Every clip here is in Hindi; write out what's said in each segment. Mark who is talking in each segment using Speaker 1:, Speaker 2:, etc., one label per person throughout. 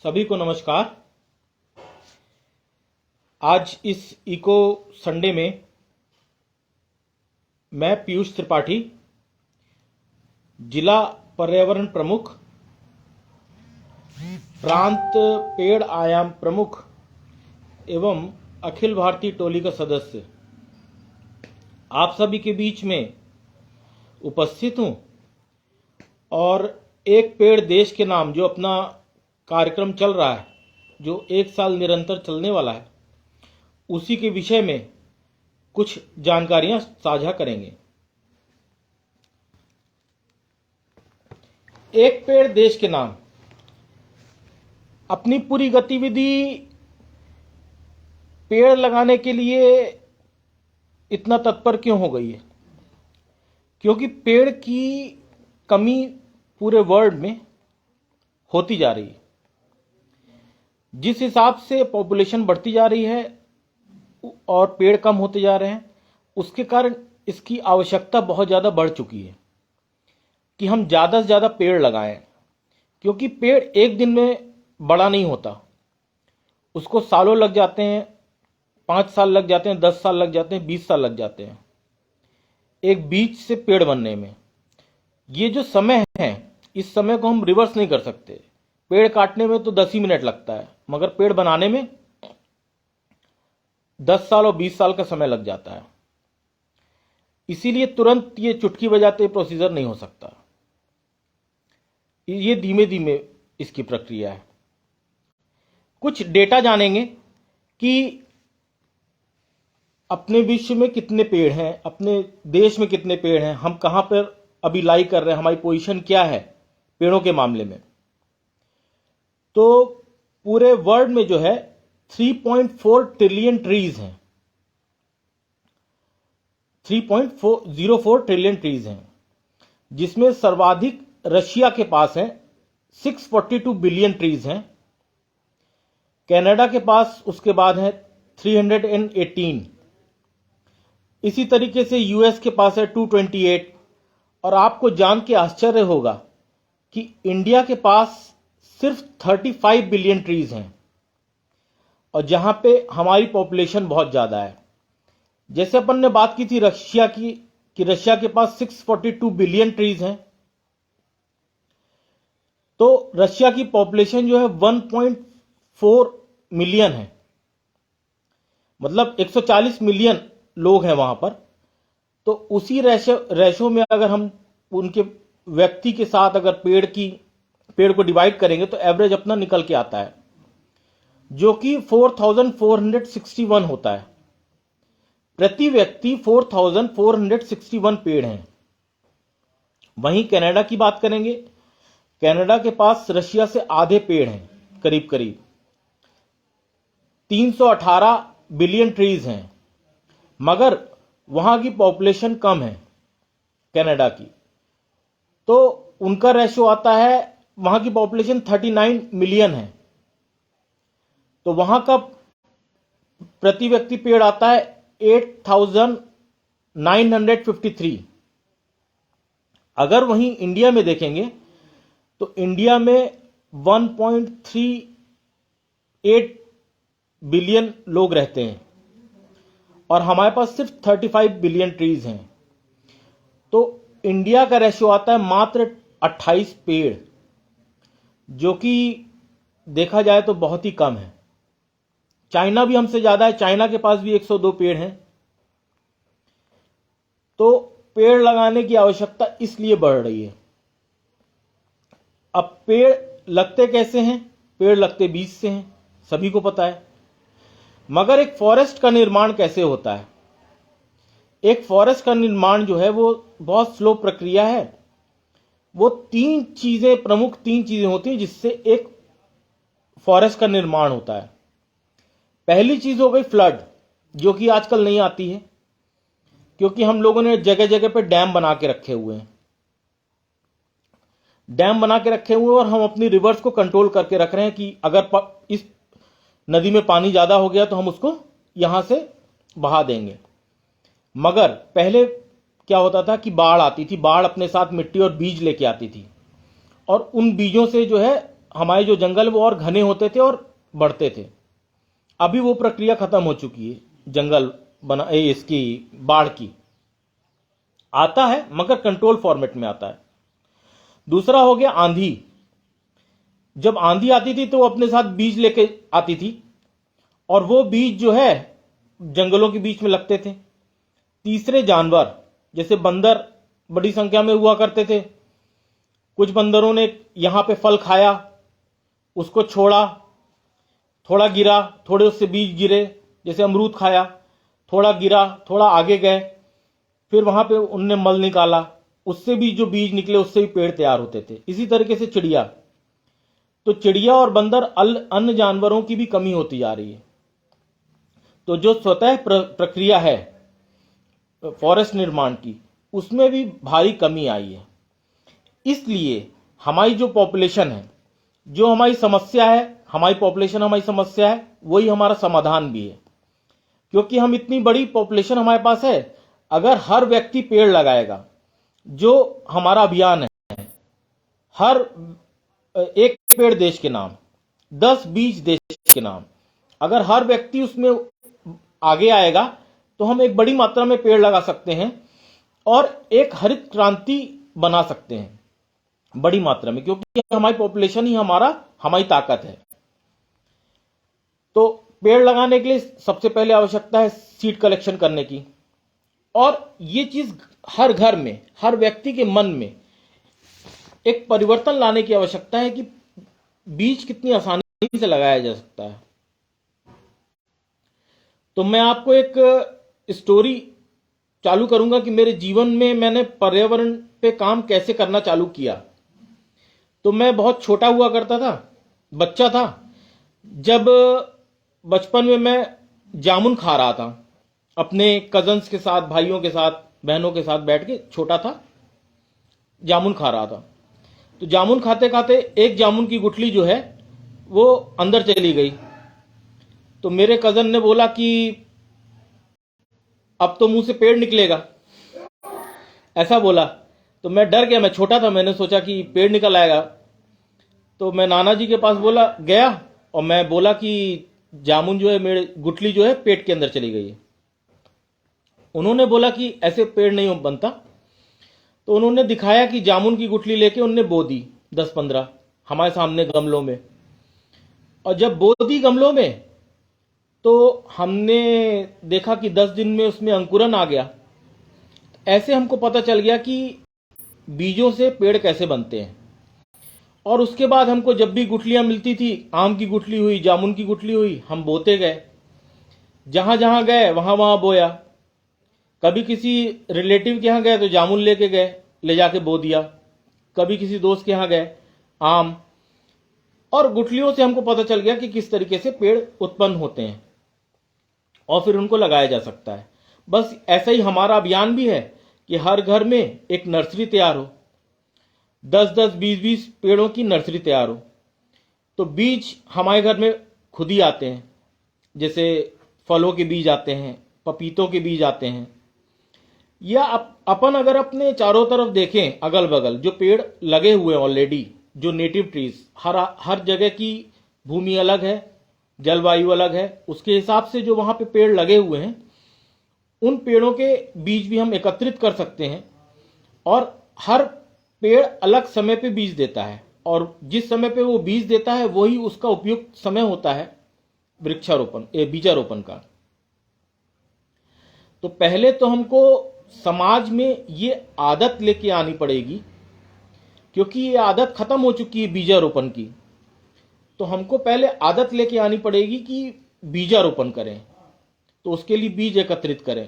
Speaker 1: सभी को नमस्कार। आज इस इको संडे में मैं पीयूष त्रिपाठी, जिला पर्यावरण प्रमुख, प्रांत पेड़ आयाम प्रमुख एवं अखिल भारतीय टोली का सदस्य आप सभी के बीच में उपस्थित हूं और एक पेड़ देश के नाम जो अपना कार्यक्रम चल रहा है, जो 1 साल निरंतर चलने वाला है, उसी के विषय में कुछ जानकारियां साझा करेंगे। एक पेड़ देश के नाम अपनी पूरी गतिविधि पेड़ लगाने के लिए इतना तत्पर क्यों हो गई है? क्योंकि पेड़ की कमी पूरे वर्ल्ड में होती जा रही है। जिस हिसाब से पॉपुलेशन बढ़ती जा रही है और पेड़ कम होते जा रहे हैं, उसके कारण इसकी आवश्यकता बहुत ज़्यादा बढ़ चुकी है कि हम ज़्यादा से ज़्यादा पेड़ लगाएं। क्योंकि पेड़ एक दिन में बड़ा नहीं होता, उसको सालों लग जाते हैं, 5 साल लग जाते हैं, 10 साल लग जाते हैं, 20 साल लग जाते हैं एक बीज से पेड़ बनने में। ये जो समय है, इस समय को हम रिवर्स नहीं कर सकते। पेड़ काटने में तो 10 ही मिनट लगता है, मगर पेड़ बनाने में 10 साल और 20 साल का समय लग जाता है। इसीलिए तुरंत ये चुटकी बजाते प्रोसीजर नहीं हो सकता, ये धीमे धीमे इसकी प्रक्रिया है। कुछ डेटा जानेंगे कि अपने विश्व में कितने पेड़ हैं, अपने देश में कितने पेड़ हैं, हम कहां पर अभी लाई कर रहे हैं, हमारी पोजीशन क्या है पेड़ों के मामले में। तो पूरे वर्ल्ड में जो है 3.4 ट्रिलियन ट्रीज हैं, 3.04 ट्रिलियन ट्रीज हैं, जिसमें सर्वाधिक रशिया के पास है, 642 बिलियन ट्रीज हैं। कनाडा के पास उसके बाद है 318। इसी तरीके से यूएस के पास है 228। और आपको जान के आश्चर्य होगा कि इंडिया के पास सिर्फ 35 बिलियन ट्रीज हैं, और जहां पे हमारी पॉपुलेशन बहुत ज्यादा है। जैसे अपन ने बात की थी रशिया की, कि रशिया के पास 642 बिलियन ट्रीज हैं, तो रशिया की पॉपुलेशन जो है 1.4 मिलियन है, मतलब 140 मिलियन लोग हैं वहां पर। तो उसी रेशो में अगर हम उनके व्यक्ति के साथ अगर पेड़ को डिवाइड करेंगे तो एवरेज अपना निकल के आता है, जो कि 4461 होता है। प्रति व्यक्ति 4461 पेड़ हैं। वहीं कनाडा की बात करेंगे, कनाडा के पास रशिया से आधे पेड़ हैं, करीब करीब 318 बिलियन ट्रीज हैं, मगर वहां की पॉपुलेशन कम है कनाडा की। तो उनका रेशो आता है, वहां की पॉपुलेशन 39 मिलियन है, तो वहां का प्रति व्यक्ति पेड़ आता है 8953। अगर वहीं इंडिया में देखेंगे तो इंडिया में 1.38 बिलियन लोग रहते हैं और हमारे पास सिर्फ 35 बिलियन ट्रीज हैं। तो इंडिया का रेशियो आता है मात्र 28 पेड़, जो कि देखा जाए तो बहुत ही कम है। चाइना भी हमसे ज्यादा है, चाइना के पास भी 102 पेड़ हैं। तो पेड़ लगाने की आवश्यकता इसलिए बढ़ रही है। अब पेड़ लगते कैसे हैं? पेड़ लगते बीज से हैं, सभी को पता है। मगर एक फॉरेस्ट का निर्माण कैसे होता है? एक फॉरेस्ट का निर्माण जो है वो बहुत स्लो प्रक्रिया है। वो प्रमुख तीन चीजें होती हैं जिससे एक फॉरेस्ट का निर्माण होता है। पहली चीज हो गई फ्लड, जो कि आजकल नहीं आती है, क्योंकि हम लोगों ने जगह जगह पे डैम बना के रखे हुए हैं। डैम बना के रखे हुए और हम अपनी रिवर्स को कंट्रोल करके रख रहे हैं कि अगर इस नदी में पानी ज्यादा हो गया तो हम उसको यहां से बहा देंगे। मगर पहले क्या होता था कि बाढ़ आती थी, बाढ़ अपने साथ मिट्टी और बीज लेके आती थी, और उन बीजों से जो है हमारे जो जंगल वो और घने होते थे और बढ़ते थे। अभी वो प्रक्रिया खत्म हो चुकी है, जंगल इसकी बाढ़ की आता है मगर कंट्रोल फॉर्मेट में आता है। दूसरा हो गया आंधी। जब आंधी आती थी तो वो अपने साथ बीज लेके आती थी और वो बीज जो है जंगलों के बीच में लगते थे। तीसरे जानवर जैसे बंदर बड़ी संख्या में हुआ करते थे। कुछ बंदरों ने यहां पे फल खाया, उसको छोड़ा, थोड़ा गिरा, थोड़े उससे बीज गिरे, जैसे अमरूद खाया, थोड़ा गिरा, थोड़ा आगे गए, फिर वहां पे उनने मल निकाला, उससे भी जो बीज निकले उससे भी पेड़ तैयार होते थे। इसी तरीके से चिड़िया, तो चिड़िया और बंदर अन्य जानवरों की भी कमी होती जा रही है। तो जो स्वतः प्रक्रिया है फॉरेस्ट निर्माण की, उसमें भी भारी कमी आई है। इसलिए हमारी जो पॉपुलेशन है, जो हमारी समस्या है, हमारी पॉपुलेशन हमारी समस्या है, वही हमारा समाधान भी है। क्योंकि हम इतनी बड़ी पॉपुलेशन हमारे पास है, अगर हर व्यक्ति पेड़ लगाएगा, जो हमारा अभियान है, हर एक पेड़ देश के नाम, 10 बीज देश के नाम, अगर हर व्यक्ति उसमें आगे आएगा तो हम एक बड़ी मात्रा में पेड़ लगा सकते हैं और एक हरित क्रांति बना सकते हैं बड़ी मात्रा में, क्योंकि हमारी पॉपुलेशन ही हमारी ताकत है। तो पेड़ लगाने के लिए सबसे पहले आवश्यकता है सीड कलेक्शन करने की, और ये चीज हर घर में, हर व्यक्ति के मन में एक परिवर्तन लाने की आवश्यकता है कि बीज कितनी आसानी से लगाया जा सकता है। तो मैं आपको एक स्टोरी चालू करूंगा कि मेरे जीवन में मैंने पर्यावरण पे काम कैसे करना चालू किया। तो मैं बहुत छोटा हुआ करता था, बच्चा था, जब बचपन में मैं जामुन खा रहा था अपने कजन्स के साथ, भाइयों के साथ, बहनों के साथ बैठ के, छोटा था, जामुन खा रहा था। तो जामुन खाते खाते एक जामुन की गुठली जो है वो अंदर चली गई। तो मेरे कजन ने बोला कि अब तो मुंह से पेड़ निकलेगा, ऐसा बोला। तो मैं डर गया, मैं छोटा था, मैंने सोचा कि पेड़ निकल आएगा। तो मैं नाना जी के पास गया और मैं बोला कि जामुन जो है, मेरे गुठली जो है पेट के अंदर चली गई है। उन्होंने बोला कि ऐसे पेड़ नहीं बनता। तो उन्होंने दिखाया कि जामुन की गुठली लेके उन्होंने बो दी 10-15 हमारे सामने गमलों में। और जब बो दी गमलों में तो हमने देखा कि 10 दिन में उसमें अंकुरन आ गया। ऐसे हमको पता चल गया कि बीजों से पेड़ कैसे बनते हैं। और उसके बाद हमको जब भी गुठलियां मिलती थी, आम की गुठली हुई, जामुन की गुठली हुई, हम बोते गए, जहां जहां गए वहां वहां बोया। कभी किसी रिलेटिव के यहां गए तो जामुन लेके गए, ले जाके बो दिया। कभी किसी दोस्त के यहां गए, आम। और गुठलियों से हमको पता चल गया कि किस तरीके से पेड़ उत्पन्न होते हैं और फिर उनको लगाया जा सकता है। बस ऐसा ही हमारा अभियान भी है कि हर घर में एक नर्सरी तैयार हो, 10-10, 20-20 पेड़ों की नर्सरी तैयार हो। तो बीज हमारे घर में खुद ही आते हैं, जैसे फलों के बीज आते हैं, पपीतों के बीज आते हैं। या अपन अगर अपने चारों तरफ देखें, अगल बगल जो पेड़ लगे हुए हैं ऑलरेडी, जो नेटिव ट्रीज, हर जगह की भूमि अलग है, जलवायु अलग है, उसके हिसाब से जो वहां पे पेड़ लगे हुए हैं, उन पेड़ों के बीज भी हम एकत्रित कर सकते हैं। और हर पेड़ अलग समय पे बीज देता है, और जिस समय पे वो बीज देता है वही उसका उपयुक्त समय होता है वृक्षारोपण, बीजारोपण का। तो पहले तो हमको समाज में ये आदत लेके आनी पड़ेगी, क्योंकि ये आदत खत्म हो चुकी है बीजारोपण की। तो हमको पहले आदत लेके आनी पड़ेगी कि बीजारोपण करें, तो उसके लिए बीज एकत्रित करें।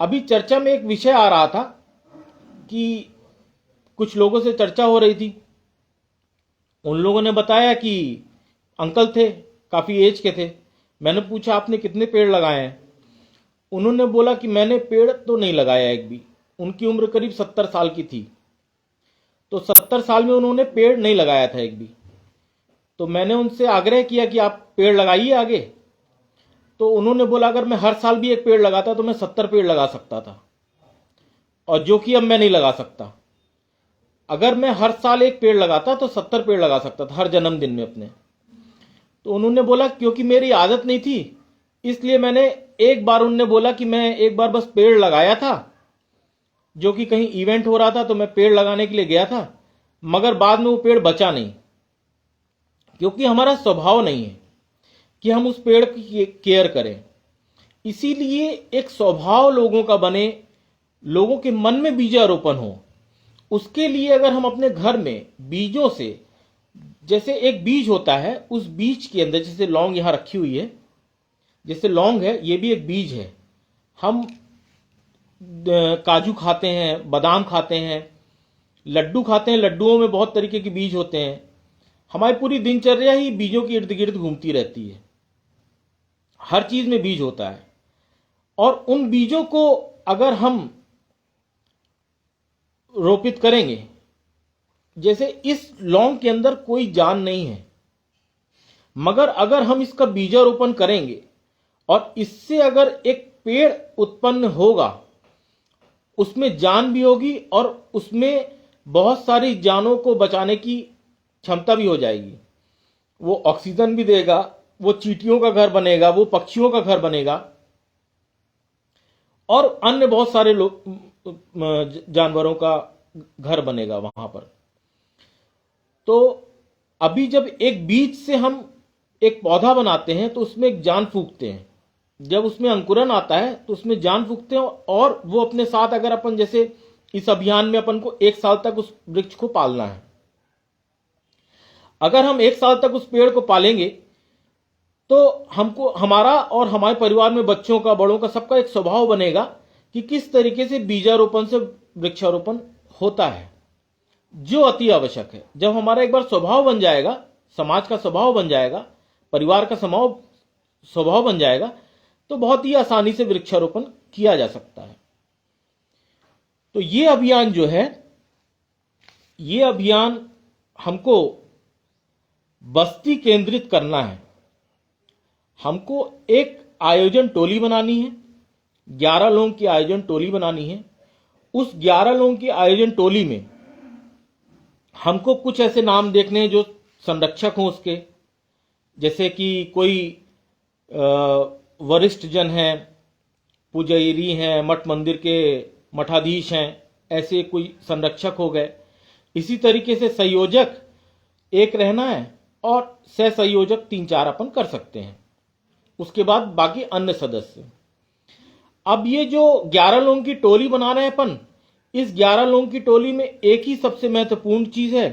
Speaker 1: अभी चर्चा में एक विषय आ रहा था कि कुछ लोगों से चर्चा हो रही थी, उन लोगों ने बताया कि अंकल थे, काफी एज के थे। मैंने पूछा आपने कितने पेड़ लगाए हैं? उन्होंने बोला कि मैंने पेड़ तो नहीं लगाया एक भी। उनकी उम्र करीब 70 साल की थी, तो 70 साल में उन्होंने पेड़ नहीं लगाया था एक भी। तो मैंने उनसे आग्रह किया कि आप पेड़ लगाइए आगे। तो उन्होंने बोला अगर मैं हर साल भी एक पेड़ लगाता तो मैं 70 पेड़ लगा सकता था, और जो कि अब मैं नहीं लगा सकता। अगर मैं हर साल एक पेड़ लगाता तो 70 पेड़ लगा सकता था हर जन्मदिन में अपने। तो उन्होंने बोला क्योंकि मेरी आदत नहीं थी, इसलिए मैंने एक बार, उन्होंने बोला कि मैं एक बार बस पेड़ लगाया था, जो कि कहीं इवेंट हो रहा था तो मैं पेड़ लगाने के लिए गया था, मगर बाद में वो पेड़ बचा नहीं, क्योंकि हमारा स्वभाव नहीं है कि हम उस पेड़ की केयर करें। इसीलिए एक स्वभाव लोगों का बने, लोगों के मन में बीजारोपण हो, उसके लिए अगर हम अपने घर में बीजों से, जैसे एक बीज होता है, उस बीज के अंदर, जैसे लौंग यहां रखी हुई है, जैसे लौंग है, ये भी एक बीज है। हम काजू खाते हैं, बादाम खाते हैं, लड्डू खाते हैं, लड्डुओं में बहुत तरीके के बीज होते हैं। हमारी पूरी दिनचर्या ही बीजों के इर्द गिर्द घूमती रहती है, हर चीज में बीज होता है। और उन बीजों को अगर हम रोपित करेंगे, जैसे इस लौंग के अंदर कोई जान नहीं है, मगर अगर हम इसका बीजारोपण करेंगे और इससे अगर एक पेड़ उत्पन्न होगा, उसमें जान भी होगी और उसमें बहुत सारी जानों को बचाने की क्षमता भी हो जाएगी। वो ऑक्सीजन भी देगा, वो चींटियों का घर बनेगा, वो पक्षियों का घर बनेगा और अन्य बहुत सारे जानवरों का घर बनेगा वहां पर। तो अभी जब एक बीज से हम एक पौधा बनाते हैं तो उसमें एक जान फूंकते हैं, जब उसमें अंकुरन आता है तो उसमें जान फूंकते हैं, और वो अपने साथ, अगर अपन जैसे इस अभियान में अपन को 1 साल तक उस वृक्ष को पालना है, अगर हम 1 साल तक उस पेड़ को पालेंगे तो हमको, हमारा और हमारे परिवार में बच्चों का, बड़ों का, सबका एक स्वभाव बनेगा कि किस तरीके से बीजारोपण से वृक्षारोपण होता है, जो अति आवश्यक है। जब हमारा एक बार स्वभाव बन जाएगा, समाज का स्वभाव बन जाएगा, परिवार का स्वभाव बन जाएगा, तो बहुत ही आसानी से वृक्षारोपण किया जा सकता है। तो ये अभियान जो है, ये अभियान हमको बस्ती केंद्रित करना है। हमको एक आयोजन टोली बनानी है, 11 लोगों की आयोजन टोली बनानी है। उस 11 लोगों की आयोजन टोली में हमको कुछ ऐसे नाम देखने हैं जो संरक्षक हों उसके, जैसे कि कोई वरिष्ठ जन हैं, पुजारी हैं, मठ मंदिर के मठाधीश हैं, ऐसे कोई संरक्षक हो गए। इसी तरीके से संयोजक एक रहना है और सह संयोजक 3-4 अपन कर सकते हैं। उसके बाद बाकी अन्य सदस्य। अब ये जो 11 लोगों की टोली बना रहे हैं अपन, इस 11 लोगों की टोली में एक ही सबसे महत्वपूर्ण चीज है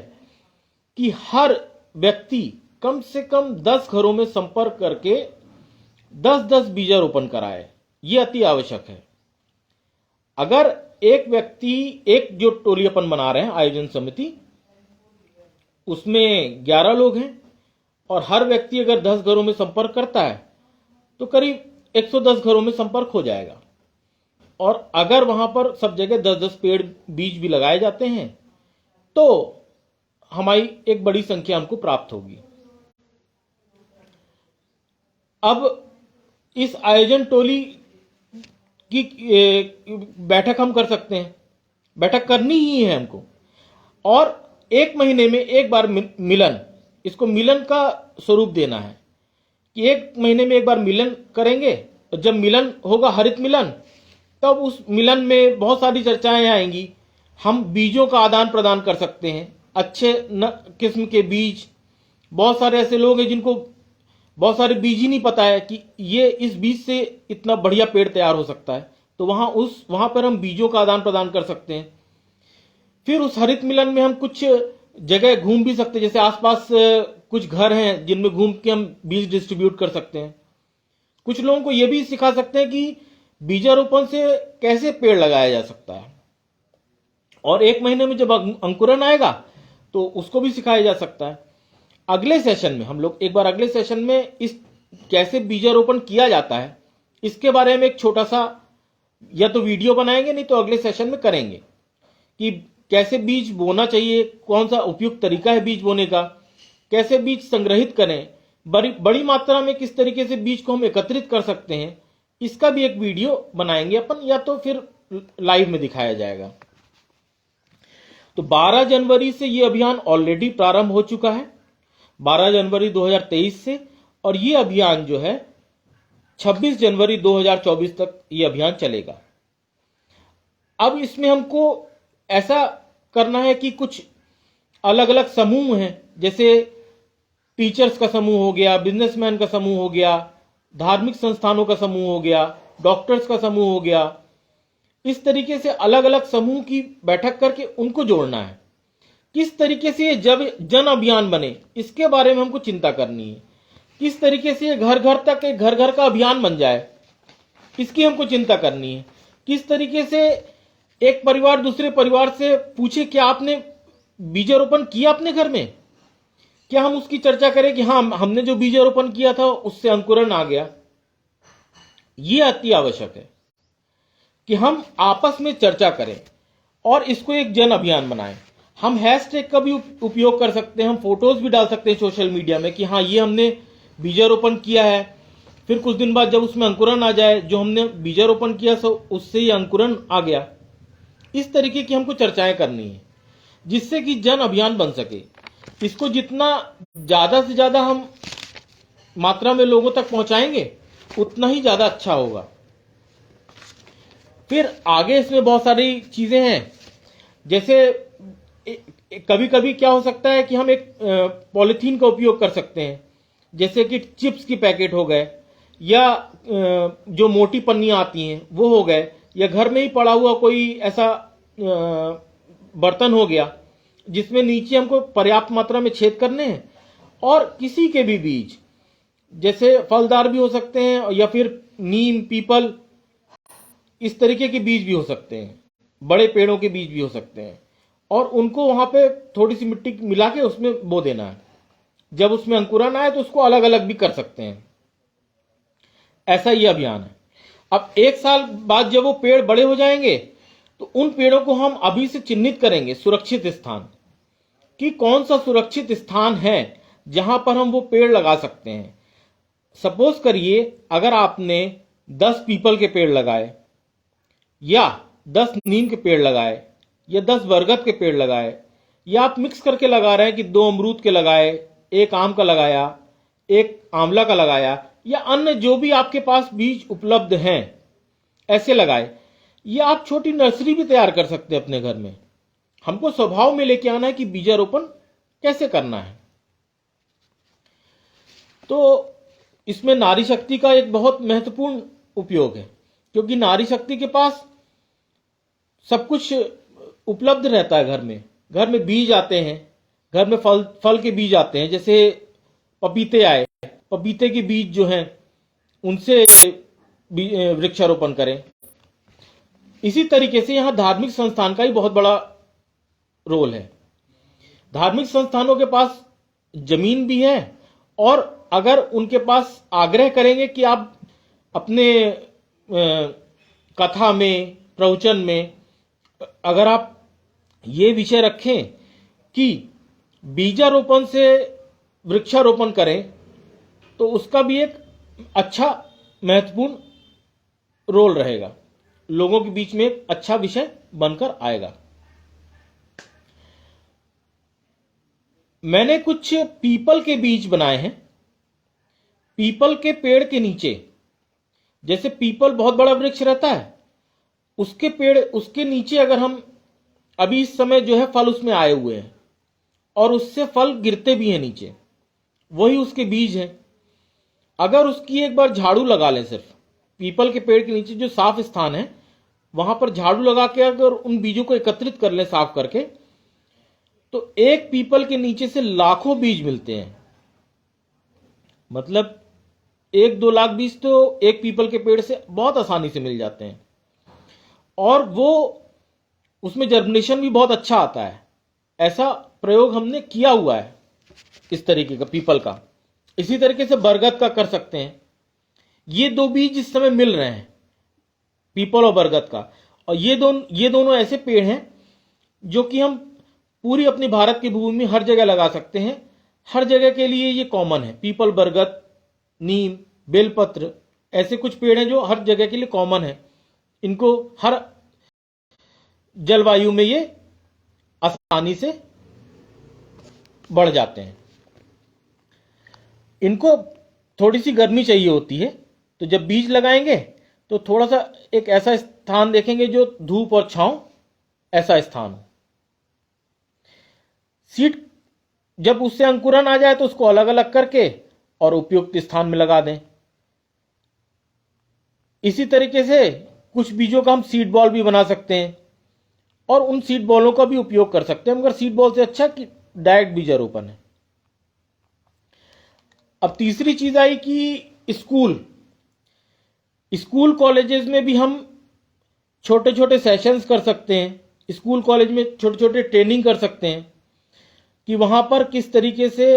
Speaker 1: कि हर व्यक्ति कम से कम 10 घरों में संपर्क करके 10-10 बीजारोपण कराए। यह अति आवश्यक है। अगर एक व्यक्ति, एक जो टोली अपन बना रहे हैं आयोजन समिति, उसमें 11 लोग हैं और हर व्यक्ति अगर 10 घरों में संपर्क करता है तो करीब 110 घरों में संपर्क हो जाएगा। और अगर वहां पर सब जगह 10-10 पेड़ बीज भी लगाए जाते हैं तो हमारी एक बड़ी संख्या हमको प्राप्त होगी। अब इस आयोजन टोली की बैठक हम कर सकते हैं, बैठक करनी ही है हमको, और 1 महीने में एक बार मिलन, इसको मिलन का स्वरूप देना है कि 1 महीने में एक बार मिलन करेंगे। और जब मिलन होगा, हरित मिलन, तब उस मिलन में बहुत सारी चर्चाएं आएंगी। हम बीजों का आदान प्रदान कर सकते हैं, अच्छे किस्म के बीज। बहुत सारे ऐसे लोग हैं जिनको बहुत सारे बीज ही नहीं पता है कि ये इस बीज से इतना बढ़िया पेड़ तैयार हो सकता है, तो वहां पर हम बीजों का आदान प्रदान कर सकते हैं। फिर उस हरित मिलन में हम कुछ जगह घूम भी सकते हैं, जैसे आसपास कुछ घर हैं जिनमें घूम के हम बीज डिस्ट्रीब्यूट कर सकते हैं। कुछ लोगों को यह भी सिखा सकते हैं कि बीजारोपण से कैसे पेड़ लगाया जा सकता है, और 1 महीने में जब अंकुरन आएगा तो उसको भी सिखाया जा सकता है। अगले सेशन में हम लोग एक बार, अगले सेशन में इस कैसे बीजारोपण किया जाता है इसके बारे में एक छोटा सा या तो वीडियो बनाएंगे, नहीं तो अगले सेशन में करेंगे कि कैसे बीज बोना चाहिए, कौन सा उपयुक्त तरीका है बीज बोने का, कैसे बीज संग्रहित करें, बड़ी मात्रा में किस तरीके से बीज को हम एकत्रित कर सकते हैं, इसका भी एक वीडियो बनाएंगे अपन, या तो फिर लाइव में दिखाया जाएगा। तो 12 जनवरी से ये अभियान ऑलरेडी प्रारंभ हो चुका है, 12 जनवरी 2023 से, और ये अभियान जो है 26 जनवरी 2024 तक ये अभियान चलेगा। अब इसमें हमको ऐसा करना है कि कुछ अलग अलग समूह हैं, जैसे टीचर्स का समूह हो गया, बिजनेसमैन का समूह हो गया, धार्मिक संस्थानों का समूह हो गया, डॉक्टर्स का समूह हो गया। इस तरीके से अलग अलग समूह की बैठक करके उनको जोड़ना है। किस तरीके से ये जब जन अभियान बने, इसके बारे में हमको चिंता करनी है। किस तरीके से ये घर घर तक एक घर घर का अभियान बन जाए, इसकी हमको चिंता करनी है। किस तरीके से एक परिवार दूसरे परिवार से पूछे क्या आपने बीजारोपण किया अपने घर में, क्या हम उसकी चर्चा करें कि हाँ हमने जो बीजारोपण किया था उससे अंकुरण आ गया। ये अति आवश्यक है कि हम आपस में चर्चा करें और इसको एक जन अभियान बनाएं। हम हैशटैग का भी उपयोग कर सकते हैं, हम फोटोज भी डाल सकते हैं सोशल मीडिया में कि हाँ ये हमने बीजारोपण किया है। फिर कुछ दिन बाद जब उसमें अंकुरण आ जाए, जो हमने बीजारोपण किया उससे ही अंकुरण आ गया। इस तरीके की हमको चर्चाएं करनी है जिससे कि जन अभियान बन सके। इसको जितना ज्यादा से ज्यादा हम मात्रा में लोगों तक पहुंचाएंगे उतना ही ज्यादा अच्छा होगा। फिर आगे इसमें बहुत सारी चीजें हैं, जैसे कभी कभी क्या हो सकता है कि हम एक पॉलिथीन का उपयोग कर सकते हैं, जैसे कि चिप्स की पैकेट हो गए या जो मोटी पन्नियां आती हैं वो हो गए, या घर में ही पड़ा हुआ कोई ऐसा बर्तन हो गया जिसमें नीचे हमको पर्याप्त मात्रा में छेद करने हैं, और किसी के भी बीज, जैसे फलदार भी हो सकते हैं या फिर नीम, पीपल, इस तरीके के बीज भी हो सकते हैं, बड़े पेड़ों के बीज भी हो सकते हैं, और उनको वहां पे थोड़ी सी मिट्टी मिला के उसमें बो देना है। जब उसमें अंकुरण आए तो उसको अलग अलग भी कर सकते हैं। ऐसा ये अभियान है। अब एक साल बाद जब वो पेड़ बड़े हो जाएंगे तो उन पेड़ों को हम अभी से चिन्हित करेंगे, सुरक्षित स्थान, कि कौन सा सुरक्षित स्थान है जहां पर हम वो पेड़ लगा सकते हैं। सपोज करिए अगर आपने 10 पीपल के पेड़ लगाए, या 10 नीम के पेड़ लगाए, या 10 बरगद के पेड़ लगाए, या आप मिक्स करके लगा रहे हैं कि 2 अमरूद के लगाए, 1 आम का लगाया, 1 आंवला का लगाया, या अन्य जो भी आपके पास बीज उपलब्ध हैं ऐसे लगाए, या आप छोटी नर्सरी भी तैयार कर सकते हैं अपने घर में। हमको स्वभाव में लेके आना है कि बीजारोपण कैसे करना है। तो इसमें नारी शक्ति का एक बहुत महत्वपूर्ण उपयोग है, क्योंकि नारी शक्ति के पास सब कुछ उपलब्ध रहता है। घर में बीज आते हैं, घर में फल के बीज आते हैं, जैसे पपीते आए, पपीते के बीज जो हैं उनसे वृक्षारोपण करें। इसी तरीके से यहां धार्मिक संस्थान का ही बहुत बड़ा रोल है। धार्मिक संस्थानों के पास जमीन भी है, और अगर उनके पास आग्रह करेंगे कि आप अपने कथा में, प्रवचन में अगर आप ये विषय रखें कि बीजारोपण से वृक्षारोपण करें, तो उसका भी एक अच्छा महत्वपूर्ण रोल रहेगा, लोगों के बीच में एक अच्छा विषय बनकर आएगा। मैंने कुछ पीपल के बीज बनाए हैं। पीपल के पेड़ के नीचे, जैसे पीपल बहुत बड़ा वृक्ष रहता है, उसके पेड़, उसके नीचे अगर हम, अभी इस समय जो है फल उसमें आए हुए हैं और उससे फल गिरते भी हैं नीचे, वही उसके बीज हैं। अगर उसकी एक बार झाड़ू लगा लें, सिर्फ पीपल के पेड़ के नीचे जो साफ स्थान है वहां पर झाड़ू लगा के अगर उन बीजों को एकत्रित कर लें साफ करके, तो एक पीपल के नीचे से लाखों बीज मिलते हैं। मतलब 1-2 लाख बीज तो एक पीपल के पेड़ से बहुत आसानी से मिल जाते हैं, और वो उसमें जर्मिनेशन भी बहुत अच्छा आता है। ऐसा प्रयोग हमने किया हुआ है इस तरीके का पीपल का। इसी तरीके से बरगद का कर सकते हैं। ये 2 बीज इस समय मिल रहे हैं, पीपल और बरगद का, और ये दोनों ऐसे पेड़ हैं जो कि हम पूरी अपनी भारत की भूमि में हर जगह लगा सकते हैं। हर जगह के लिए ये कॉमन है। पीपल, बरगद, नीम, बेलपत्र, ऐसे कुछ पेड़ हैं जो हर जगह के लिए कॉमन है। इनको हर जलवायु में ये आसानी से बढ़ जाते हैं। इनको थोड़ी सी गर्मी चाहिए होती है, तो जब बीज लगाएंगे तो थोड़ा सा एक ऐसा स्थान देखेंगे जो धूप और छांव ऐसा स्थान हो। सीड जब उससे अंकुरन आ जाए तो उसको अलग अलग करके और उपयुक्त स्थान में लगा दें। इसी तरीके से कुछ बीजों का हम सीड बॉल भी बना सकते हैं और उन सीड बॉलों का भी उपयोग कर सकते हैं, मगर सीड बॉल से अच्छा कि डायरेक्ट बीजारोपण है। अब तीसरी चीज आई कि स्कूल कॉलेजेस में भी हम छोटे छोटे सेशंस कर सकते हैं। स्कूल कॉलेज में छोटे छोटे ट्रेनिंग कर सकते हैं कि वहां पर किस तरीके से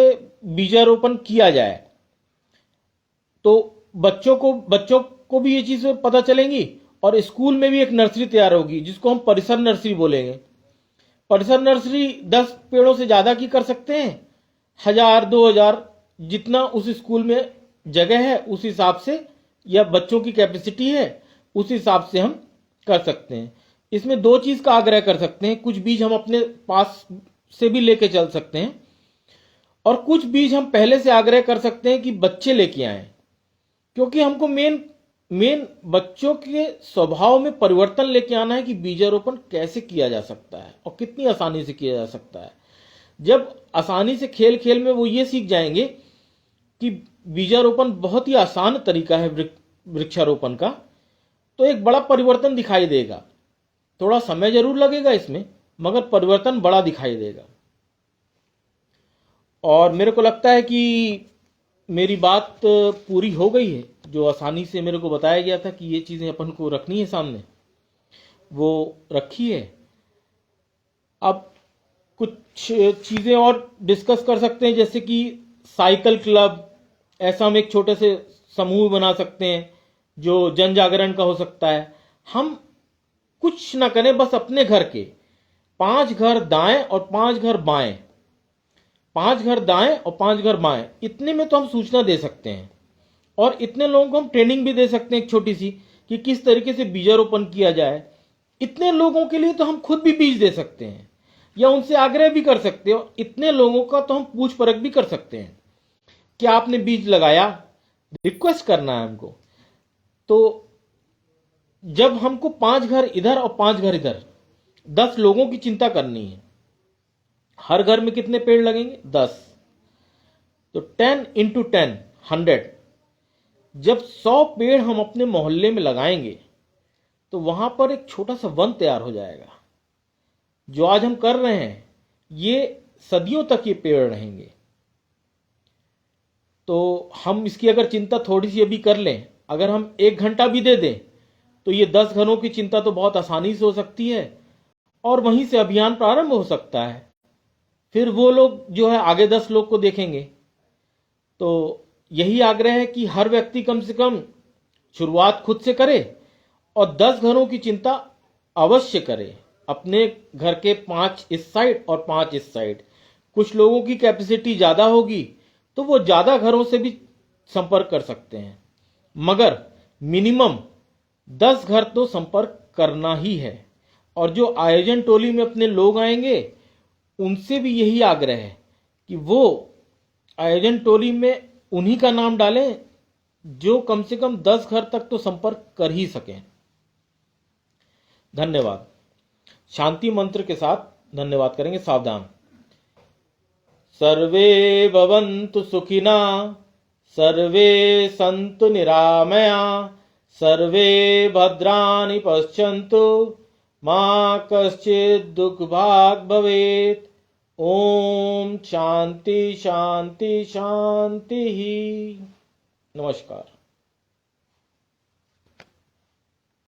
Speaker 1: बीजारोपण किया जाए। तो बच्चों को भी ये चीज पता चलेंगी और स्कूल में भी एक नर्सरी तैयार होगी जिसको हम परिसर नर्सरी बोलेंगे। परिसर नर्सरी 10 पेड़ों से ज्यादा की कर सकते हैं, 1000-2000 जितना उस स्कूल में जगह है उस हिसाब से या बच्चों की कैपेसिटी है उस हिसाब से हम कर सकते हैं। इसमें दो चीज का आग्रह कर सकते हैं, कुछ बीज हम अपने पास से भी लेके चल सकते हैं और कुछ बीज हम पहले से आग्रह कर सकते हैं कि बच्चे लेके आए, क्योंकि हमको मेन बच्चों के स्वभाव में परिवर्तन लेके आना है कि बीजारोपण कैसे किया जा सकता है और कितनी आसानी से किया जा सकता है। जब आसानी से खेल खेल में वो ये सीख जाएंगे कि बीजारोपण बहुत ही आसान तरीका है वृक्षारोपण का, तो एक बड़ा परिवर्तन दिखाई देगा। थोड़ा समय जरूर लगेगा इसमें, मगर परिवर्तन बड़ा दिखाई देगा। और मेरे को लगता है कि मेरी बात पूरी हो गई है। जो आसानी से मेरे को बताया गया था कि ये चीजें अपन को रखनी है सामने, वो रखी है। अब कुछ चीजें और डिस्कस कर सकते हैं, जैसे कि साइकिल क्लब, ऐसा हम एक छोटे से समूह बना सकते हैं जो जन जागरण का हो सकता है। हम कुछ ना करें, बस अपने घर के 5 घर दाएं और 5 घर बाएं, 5 घर दाएं और 5 घर बाएं, इतने में तो हम सूचना दे सकते हैं और इतने लोगों को हम ट्रेनिंग भी दे सकते हैं एक छोटी सी कि किस तरीके से बीजारोपण किया जाए। इतने लोगों के लिए तो हम खुद भी बीज दे सकते हैं या उनसे आग्रह भी कर सकते हो। इतने लोगों का तो हम पूछ परख भी कर सकते हैं कि आपने बीज लगाया, रिक्वेस्ट करना है हमको। तो जब हमको 5 घर इधर और 5 घर इधर, 10 लोगों की चिंता करनी है। हर घर में कितने पेड़ लगेंगे? 10। तो 10 × 10 100। जब 100 पेड़ हम अपने मोहल्ले में लगाएंगे तो वहां पर एक छोटा सा वन तैयार हो जाएगा। जो आज हम कर रहे हैं ये सदियों तक ये पेड़ रहेंगे। तो हम इसकी अगर चिंता थोड़ी सी अभी कर लें, अगर हम 1 घंटा भी दे दें तो ये 10 घरों की चिंता तो बहुत आसानी से हो सकती है और वहीं से अभियान प्रारंभ हो सकता है। फिर वो लोग जो है आगे 10 लोग को देखेंगे। तो यही आग्रह है कि हर व्यक्ति कम से कम शुरुआत खुद से करे और 10 घरों की चिंता अवश्य करे। अपने घर के 5 इस साइड और 5 इस साइड। कुछ लोगों की कैपेसिटी ज्यादा होगी तो वो ज्यादा घरों से भी संपर्क कर सकते हैं, मगर मिनिमम 10 घर तो संपर्क करना ही है। और जो आयोजन टोली में अपने लोग आएंगे उनसे भी यही आग्रह है कि वो आयोजन टोली में उन्हीं का नाम डालें जो कम से कम 10 घर तक तो संपर्क कर ही सकें। धन्यवाद। शांति मंत्र के साथ धन्यवाद करेंगे। सावधान। सर्वे भवन्तु सुखिना, सर्वे सन्तु निरामया, सर्वे भद्राणि पश्यन्तु, मा कश्चित् दुःखभाग् भवेत्। ओम शांति शांति शांति। नमस्कार।